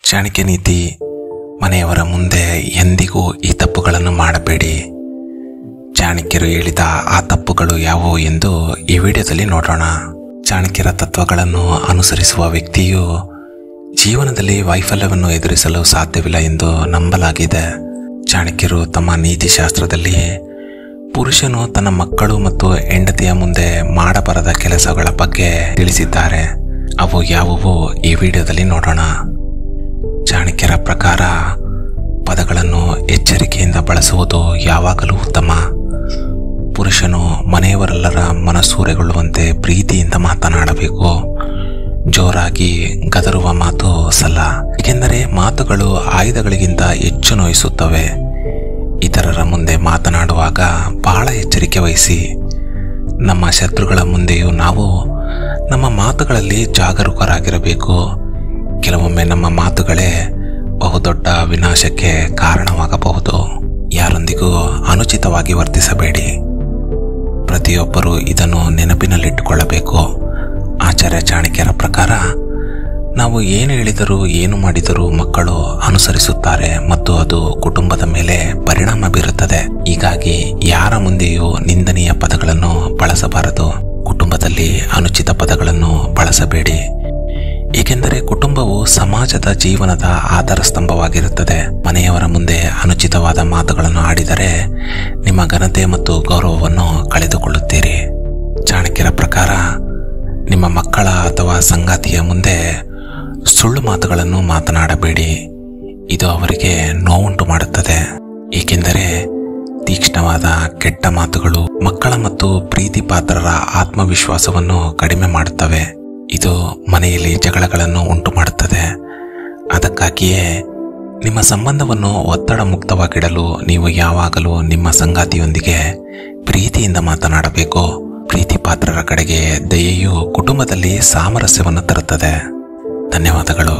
ಚಾಣಕ್ಯ ನೀತಿ: ಮನೆಯವರ ಮುಂದೆ ಎಂದಿಗೂ ಈ ತಪ್ಪುಗಳನ್ನು ಮಾಡಬೇಡಿ. ಚಾಣಕ್ಯರು ಹೇಳಿದ ಆ ತಪ್ಪುಗಳು ಯಾವುವು ಎಂದು ಈ ವಿಡಿಯೋದಲ್ಲಿ ನೋಡೋಣ. ಚಾಣಕ್ಯರ ತತ್ವಗಳನ್ನು ಅನುಸರಿಸುವ ವ್ಯಕ್ತಿಯು ಜೀವನದಲ್ಲಿ ವೈಫಲ್ಯವನ್ನು ಎದುರಿಸಲು ಸಾಧ್ಯವಿಲ್ಲ ಎಂದು ನಂಬಲಾಗಿದೆ. ಚಾಣಕ್ಯರು ತಮ್ಮ ನೀತಿಶಾಸ್ತ್ರದಲ್ಲಿ ಪುರುಷನು ತನ್ನ ಮಕ್ಕಳು ಮತ್ತು ಹೆಂಡತಿಯ ಮುಂದೆ ಮಾಡಬಾರದ ಕೆಲಸಗಳ ಬಗ್ಗೆ ತಿಳಿಸಿದ್ದಾರೆ. ಅವು ಯಾವುವು ಈ ವಿಡಿಯೋದಲ್ಲಿ ನೋಡೋಣ. ಚಾಣಕ್ಯರ ಪ್ರಕಾರ ಪದಗಳನ್ನು ಎಚ್ಚರಿಕೆಯಿಂದ ಬಳಸುವುದು ಯಾವಾಗಲೂ ಉತ್ತಮ. ಪುರುಷನು ಮನೆಯವರೆಲ್ಲರ ಮನಸೂರೆಗೊಳ್ಳುವಂತೆ ಪ್ರೀತಿಯಿಂದ ಮಾತನಾಡಬೇಕು. ಜೋರಾಗಿ ಗದರುವ ಮಾತು ಸಲ್ಲ, ಏಕೆಂದರೆ ಮಾತುಗಳು ಆಯುಧಗಳಿಗಿಂತ ಹೆಚ್ಚು ನೋಯಿಸುತ್ತವೆ. ಇತರರ ಮುಂದೆ ಮಾತನಾಡುವಾಗ ಬಹಳ ಎಚ್ಚರಿಕೆ ವಹಿಸಿ. ನಮ್ಮ ಶತ್ರುಗಳ ಮುಂದೆಯೂ ನಾವು ನಮ್ಮ ಮಾತುಗಳಲ್ಲಿ ಜಾಗರೂಕರಾಗಿರಬೇಕು. ಕೆಲವೊಮ್ಮೆ ನಮ್ಮ ಮಾತುಗಳೇ ಬಹುದೊಡ್ಡ ವಿನಾಶಕ್ಕೆ ಕಾರಣವಾಗಬಹುದು. ಯಾರೊಂದಿಗೂ ಅನುಚಿತವಾಗಿ ವರ್ತಿಸಬೇಡಿ. ಪ್ರತಿಯೊಬ್ಬರೂ ಇದನ್ನು ನೆನಪಿನಲ್ಲಿಟ್ಟುಕೊಳ್ಳಬೇಕು. ಆಚಾರ್ಯ ಚಾಣಕ್ಯರ ಪ್ರಕಾರ ನಾವು ಏನು ಹೇಳಿದರೂ ಏನು ಮಾಡಿದರೂ ಮಕ್ಕಳು ಅನುಸರಿಸುತ್ತಾರೆ ಮತ್ತು ಅದು ಕುಟುಂಬದ ಮೇಲೆ ಪರಿಣಾಮ ಬೀರುತ್ತದೆ. ಹೀಗಾಗಿ ಯಾರ ಮುಂದೆಯೂ ನಿಂದನೀಯ ಪದಗಳನ್ನು ಬಳಸಬಾರದು. ಕುಟುಂಬದಲ್ಲಿ ಅನುಚಿತ ಪದಗಳನ್ನು ಬಳಸಬೇಡಿ, ಏಕೆಂದರೆ ಕುಟುಂಬವು ಸಮಾಜದ ಜೀವನದ ಆಧಾರ ಸ್ತಂಭವಾಗಿರುತ್ತದೆ. ಮನೆಯವರ ಮುಂದೆ ಅನುಚಿತವಾದ ಮಾತುಗಳನ್ನು ಆಡಿದರೆ ನಿಮ್ಮ ಘನತೆ ಮತ್ತು ಗೌರವವನ್ನು ಕಳೆದುಕೊಳ್ಳುತ್ತೀರಿ. ಚಾಣಕ್ಯರ ಪ್ರಕಾರ ನಿಮ್ಮ ಮಕ್ಕಳ ಅಥವಾ ಸಂಗಾತಿಯ ಮುಂದೆ ಸುಳ್ಳು ಮಾತುಗಳನ್ನು ಮಾತನಾಡಬೇಡಿ. ಇದು ಅವರಿಗೆ ನೋವುಂಟು ಮಾಡುತ್ತದೆ, ಏಕೆಂದರೆ ತೀಕ್ಷ್ಣವಾದ ಕೆಟ್ಟ ಮಾತುಗಳು ಮಕ್ಕಳ ಮತ್ತು ಪ್ರೀತಿ ಪಾತ್ರರ ಆತ್ಮವಿಶ್ವಾಸವನ್ನು ಕಡಿಮೆ ಮಾಡುತ್ತವೆ. ಇದು ಮನೆಯಲ್ಲಿ ಜಗಳಗಳನ್ನು ಉಂಟು ಮಾಡುತ್ತದೆ. ಅದಕ್ಕಾಗಿಯೇ ನಿಮ್ಮ ಸಂಬಂಧವನ್ನು ಒತ್ತಡ ಮುಕ್ತವಾಗಿಡಲು ನೀವು ಯಾವಾಗಲೂ ನಿಮ್ಮ ಸಂಗಾತಿಯೊಂದಿಗೆ ಪ್ರೀತಿಯಿಂದ ಮಾತನಾಡಬೇಕು. ಪ್ರೀತಿ ಪಾತ್ರರ ಕಡೆಗೆ ದಯೆಯು ಕುಟುಂಬದಲ್ಲಿ ಸಾಮರಸ್ಯವನ್ನು ತರುತ್ತದೆ. ಧನ್ಯವಾದಗಳು.